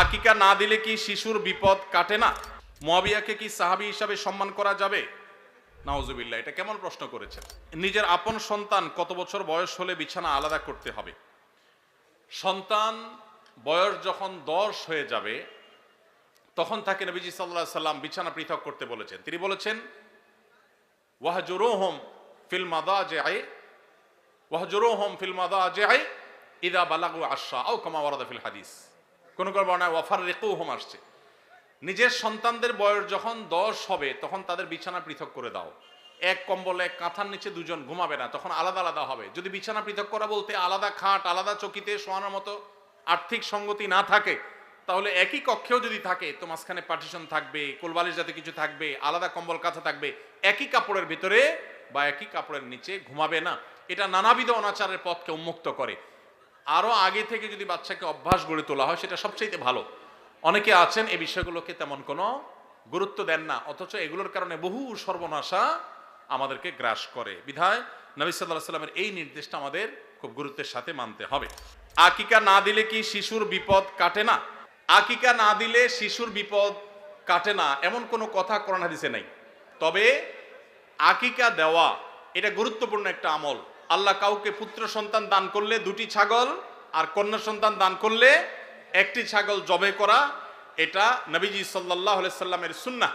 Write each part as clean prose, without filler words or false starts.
আকিকা না দিলে কি শিশুর বিপদ কাটে না? মুয়াবিয়াকে কি সাহাবী হিসাবে সম্মান করা যাবে? নাউজুবিল্লাহ, এটা কেমন প্রশ্ন করেছেন? নিজের আপন সন্তান কত বছর বয়স হলে বিছানা আলাদা করতে হবে? সন্তান বয়স যখন 10 হয়ে যাবে তখন তাকে নবীজি সাল্লাল্লাহু আলাইহি সাল্লাম বিছানা পৃথক করতে বলেছেন। তিনি বলেছেন ওয়াহজুরুহুম ফিল মাদাজি'i ওয়াহজুরুহুম ফিল মাদাজি'i ইযা বালাগু আশরা আও কামা ওয়ারাদা ফিল হাদিস। কোন কোন বর্ণনায় ওয়াফাররিকুহুম আসছে। নিজের সন্তানদের বয়স যখন 10 হবে তখন তাদের বিছানা পৃথক করে দাও। এক কম্বলে কাঁথার নিচে দুজন ঘুমাবে না, তখন আলাদা আলাদা হবে। যদি বিছানা পৃথক করা বলতে আলাদা খাট, আলাদা চকিতে শোয়ানোর মতো আর্থিক সঙ্গতি না থাকে, তাহলে একই কক্ষেও যদি থাকে তো মাঝখানে পার্টিশন থাকবে, কোলবালিশ যাতে কিছু থাকবে, আলাদা কম্বল কাঁথা থাকবে, একই কাপড়ের ভিতরে বা একই কাপড়ের নিচে ঘুমাবে না। এটা নানাবিধ অনাচারের পথকে উন্মুক্ত করে। আরো আগে থেকে যদি বাচ্চাকে অভ্যাস গড়ে তোলা হয় সেটা সবচেয়ে ভালো। অনেকে আছেন এই বিষয়গুলোকে তেমন কোনো গুরুত্ব দেন না, অথচ এগুলোর কারণে বহু সর্বনাশা আমাদেরকে গ্রাস করে। বিধায় নবী সাল্লাল্লাহু আলাইহি সাল্লামের এই নির্দেশটা আমাদের খুব গুরুত্বের সাথে মানতে হবে। আকিকা না দিলে কি শিশুর বিপদ কাটে না? আকিকা না দিলে শিশুর বিপদ কাটে না এমন কোনো কথা কোরআন হাদিসে নাই। তবে আকিকা দেওয়া এটা গুরুত্বপূর্ণ একটা আমল। আল্লাহ কাউকে পুত্র সন্তান দান করলে 2টি ছাগল, আর কন্যা সন্তান দান করলে 1টি ছাগল জবে করা, এটা নবীজি সাল্লাল্লাহু আলাইহি সাল্লামের সুন্নাহ।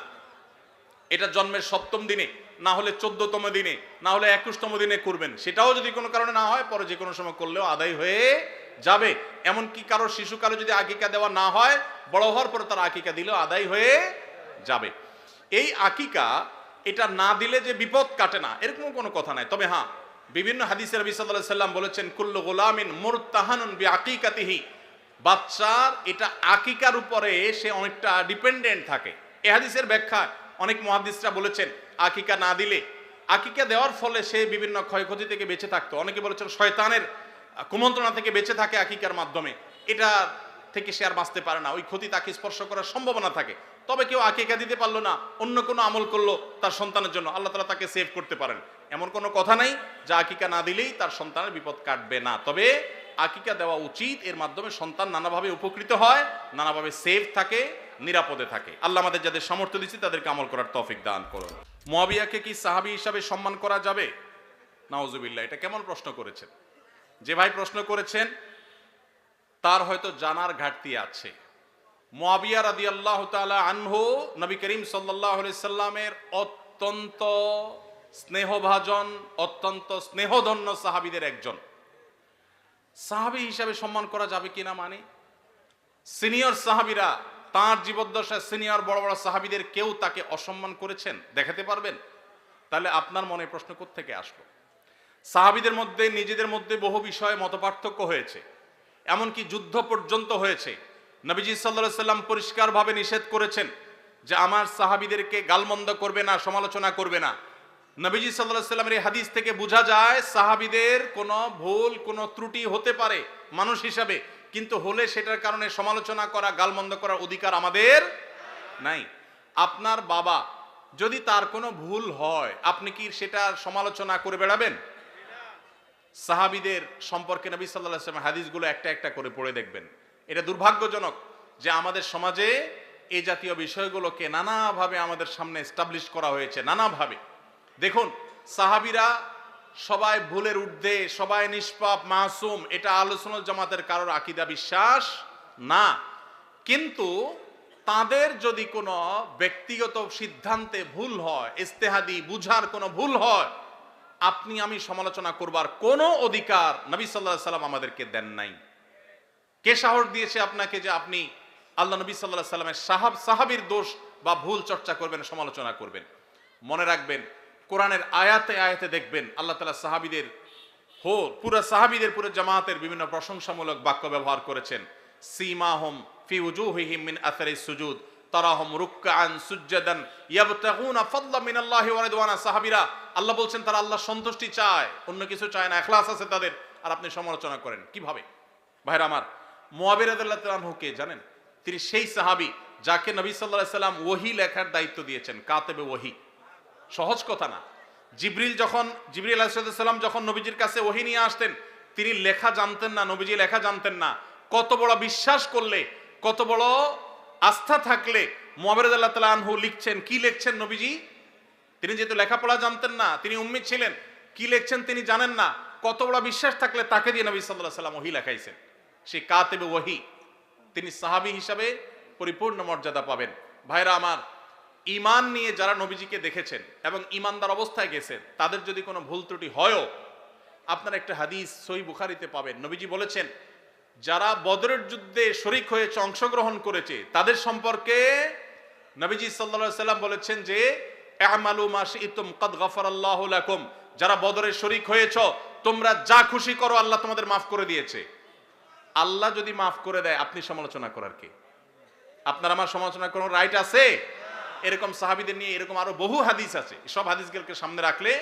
এটা জন্মের 7ম দিনে, না হলে 14তম দিনে, না হলে 21তম দিনে করবেন। সেটাও যদি কোনো কারণে না হয় পরে যে কোনো সময় করলেও আদায় হয়ে যাবে। এমনকি কারো শিশু কারো যদি আকিকা দেওয়া না হয়, বড় হওয়ার পর তার আকিকা দিলেও আদায় হয়ে যাবে। এই আকিকা এটা না দিলে যে বিপদ কাটে না এরকম কোনো কথা নাই। তবে হ্যাঁ, বিভিন্ন হাদিসে নবী সাল্লাল্লাহু আলাইহি সাল্লাম বলেছেন কুল্লু গুলামিন মুরতাহানুন বিআকিকাতিহি, বাচ্চার এটা আকিকার উপরে সে অনেকটা ডিপেন্ডেন্ট থাকে। এই হাদিসের ব্যাখ্যা অনেক মুহাদ্দিসরা বলেছেন আকিকা না দিলে, আকিকা দেওয়ার ফলে সে বিভিন্ন ক্ষয়ক্ষতি থেকে বেঁচে থাকতো। অনেকে বলেছেন শয়তানের কুমন্ত্রণা থেকে বেঁচে থাকে আকিকার মাধ্যমে, এটা থেকে সে আর বাঁচতে পারে না, ওই ক্ষতি তাকে স্পর্শ করার সম্ভাবনা থাকে। তবে কেউ আকিকা দিতে পারলো না, অন্য কোনো আমল করলো তার সন্তানের জন্য, আল্লাহ তাআলা তাকে সেভ করতে পারেন। এমন কোনো কথা নাই যে আকিকা না দিলেই তার সন্তানের বিপদ কাটবে না। তবে আকিকা দেওয়া উচিত, এর মাধ্যমে সন্তান নানাভাবে উপকৃত হয়, নানাভাবে সেভ থাকে, নিরাপদে থাকে। আল্লাহ আমাদের যাদের সামর্থ্য দিচ্ছে তাদেরকে আমল করার তৌফিক দান করুন। মুয়াবিয়াকে কি সাহাবী হিসাবে সম্মান করা যাবে? নাউজুবিল্লাহ, এটা কেমন প্রশ্ন করেছেন? যে ভাই প্রশ্ন করেছেন তার হয়তো জানার ঘাটতি আছে। মুয়াবিয়া রাদিয়াল্লাহু তাআলা আনহু নবী করিম সাল্লাল্লাহু আলাইহি সাল্লামের অত্যন্ত স্নেহভাজন, অত্যন্ত স্নেহধন্য সাহাবীদের একজন। সাহাবী হিসাবে সম্মান করা যাবে কিনা মানে সিনিয়র সাহাবীরা তার জীবদ্দশায় সিনিয়র বড় বড় সাহাবীদের কেউ তাকে অসম্মান করেছেন দেখাতে পারবেন? তাহলে আপনার মনে প্রশ্ন কোত্থেকে আসলো? সাহাবীদের মধ্যে নিজেদের মধ্যে বহু বিষয়ে মতপার্থক্য হয়েছে, এমনকি যুদ্ধ পর্যন্ত হয়েছে। নবীজি সাল্লাল্লাহু আলাইহি সাল্লাম পরিষ্কারভাবে নিষেধ করেছেন যে আমার সাহাবীদেরকে গালমন্দ করবে না, সমালোচনা করবে না। নবীজি সাল্লাল্লাহু আলাইহি সাল্লামের এই হাদিস থেকে বোঝা যায় সাহাবীদের কোনো ভুল, কোনো ত্রুটি হতে পারে মানুষ হিসাবে, কিন্তু হলে সেটার কারণে সমালোচনা করা, গালমন্দ করার অধিকার আমাদের নাই। আপনার বাবা যদি তার কোনো ভুল হয় আপনি কি সেটার সমালোচনা করে বেড়াবেন? সাহাবীদের সম্পর্কে নবী সাল্লাল্লাহু আলাইহি ওয়াসাল্লাম হাদিসগুলো একটা একটা করে পড়ে দেখবেন। এটা দুর্ভাগ্যজনক যে আমাদের সমাজে এই জাতীয় বিষয়গুলোকে নানাভাবে আমাদের সামনে এস্টাবলিশ করা হয়েছে, নানাভাবে। দেখুন, সাহাবীরা সবাই ভুলের ঊর্ধ্বে, সবাই নিষ্পাপ, মাসুম, এটা আহলে সুন্নাত জামাতের কারোর আকীদা বিশ্বাস না। কিন্তু তাদের যদি কোনো ব্যক্তিগত সিদ্ধান্তে ভুল হয়, ইজতিহাদি বুঝার কোনো ভুল হয়, আপনি আমি সমালোচনা করবার কোনো অধিকার নবী সাল্লাল্লাহু আলাইহি সাল্লাম আমাদেরকে দেন নাই। কে সাহস দিয়েছে আপনাকে যে আপনি আল্লাহ নবী সাল্লাল্লাহু আলাইহি সাল্লামের সাহাবীর দোষ বা ভুল চর্চা করবেন, সমালোচনা করবেন? মনে রাখবেন, কোরআনের আয়াতে আয়াতে দেখবেন আল্লাহ তাআলা সাহাবীদের পুরো সাহাবীদের পুরো জামাতের বিভিন্ন প্রশংসামূলক বাক্য ব্যবহার করেছেন। সীমাহুম ফি উজুহিহিম মিন আসারিস সুজুদ তারাহুম রুকআন সুজদান ইয়াবতাগুনা ফাদলা মিনাল্লাহি ওয়া রিদওয়ানা। সাহাবীরা আল্লাহ বলছেন তারা আল্লাহর সন্তুষ্টি চায়, অন্য কিছু চায় না, ইখলাস আছে তাদের, আর আপনি সমালোচনা করেন কিভাবে? ভাইরা আমার, মুয়াবিয়া রাদিয়াল্লাহু তাআলা আনহু কে জানেন? তিনি সেই সাহাবী যাকে নবী সাল্লাল্লাহু আলাইহি সাল্লাম ওহী লেখার দায়িত্ব দিয়েছেন, কাতেবে ওহী। সহজ কথা না। জিবরিল আলাইহিস সালাম যখন নবীজির কাছে ওহী নিয়ে আসতেন, তিনি লেখা জানতেন না, নবীজি লেখা জানতেন না। কত বড় বিশ্বাস করলে কত বড় আস্থা থাকলে মুআবিয়া রাদিয়াল্লাহু তাআলা আনহু লিখছেন, কি লিখছেন নবীজি? তিনি যেহেতু লেখাপড়া জানতেন না, তিনি উম্মি ছিলেন, কি লিখছেন তিনি জানেন না, কত বড় বিশ্বাস থাকলে তাকে দিয়ে নবী সাল্লাল্লাহু আলাইহি ওয়াসাল্লাম ওহী লেখাইছেন। সেই কাতিবে ওহী, তিনি সাহাবী হিসাবে পরিপূর্ণ মর্যাদা পাবেন। ভাইরা আমার, ঈমান নিয়ে যারা নবীজিকে দেখেছেন এবং ঈমানদার অবস্থায় গেছেন, তাদের যদি কোনো ভুল ত্রুটি হয়ও, আপনারা একটা হাদিস সহিহ বুখারীতে পাবেন, নবীজি বলেছেন যারা বদরের যুদ্ধে শরীক হয়েছে, অংশগ্রহণ করেছে, তাদের সম্পর্কে নবীজি সাল্লাল্লাহু আলাইহি ওয়াসাল্লাম বলেছেন যে আমালু মা শি'তুম কাদ গাফারাল্লাহু লাকুম, যারা বদরে শরীক হয়েছো তোমরা যা খুশি করো, আল্লাহ তোমাদের মাফ করে দিয়েছে। আল্লাহ যদি মাফ করে দেয়, আপনি সমালোচনা করার কে? আপনার আমার সমালোচনা করার রাইট আছে? এরকম সাহাবীদের নিয়ে এরকম আরো বহু হাদিস আছে। সব হাদিসগুলোকে সামনে রাখলে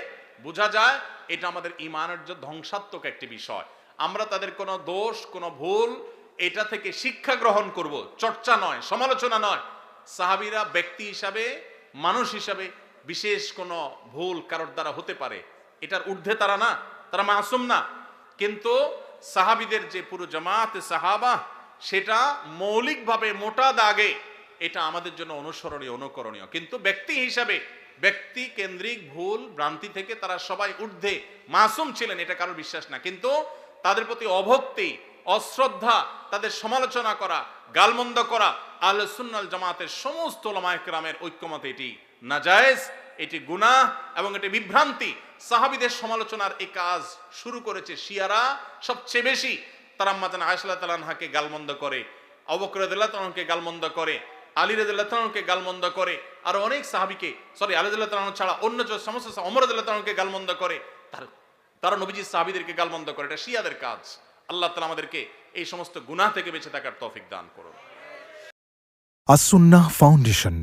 বোঝা যায় এটা আমাদের ঈমানের যে ধ্বংসাত্মক একটি বিষয়। আমরা তাদের কোনো দোষ, কোনো ভুল, এটা থেকে শিক্ষা গ্রহণ করব, চর্চা নয়, সমালোচনা নয়। সাহাবীরা ব্যক্তি হিসাবে, মানুষ হিসাবে বিশেষ কোনো ভুল কারোর দ্বারা হতে পারে, এটার ঊর্ধ্বে তারা না, তারা মাসুম না। কিন্তু সাহাবীদের যে পুরো জামাতে সাহাবা, সেটা মৌলিকভাবে মোটা দাগে এটা আমাদের জন্য অনুসরণীয়, অনুকরণীয়। কিন্তু ব্যক্তি হিসাবে ব্যক্তি কেন্দ্রিক ভুল ভ্রান্তি থেকে তারা সবাই ঊর্ধ্বে মাসুম ছিলেন, এটা কারোর বিশ্বাস না। কিন্তু তাদের প্রতি অভক্তি, অশ্রদ্ধা, তাদের সমালোচনা করা, গালমন্দ করা আহলে সুন্নাহ ওয়াল জামাতের সমস্ত উলামায়ে কেরামের ঐক্যমত এটি নাজায়েজ, এটি গুনাহ এবং এটি বিভ্রান্তি। সাহাবীদের সমালোচনার এই কাজ শুরু করেছে শিয়ারা সবচেয়ে বেশি। তারা আম্মা জান আয়েশা রাদিয়াল্লাহু তাআলা আনহাকে গালমন্দ করে, আবু বকর রাদিয়াল্লাহু তাআলা আনহুকে গালমন্দ করে, আলী রাদিয়াল্লাহু তাআলা আনহুকে গালমন্দ করে, আর অনেক সাহাবীকে, সরি আলী রাদিয়াল্লাহু তাআলা আনহু ছাড়া অন্য যে সমস্ত ওমর রাদিয়াল্লাহু তাআলা আনহুকে গালমন্দ করে, তারা নবীজির সাহাবীদেরকে গালমন্দ করে। এটা শিয়াদের কাজ। আল্লাহ তাআলা আমাদেরকে এই সমস্ত গুনাহ থেকে বেঁচে থাকার তৌফিক দান করুন। আস-সুন্নাহ ফাউন্ডেশন,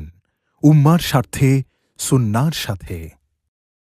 উম্মার স্বার্থে সুন্নাহর সাথে।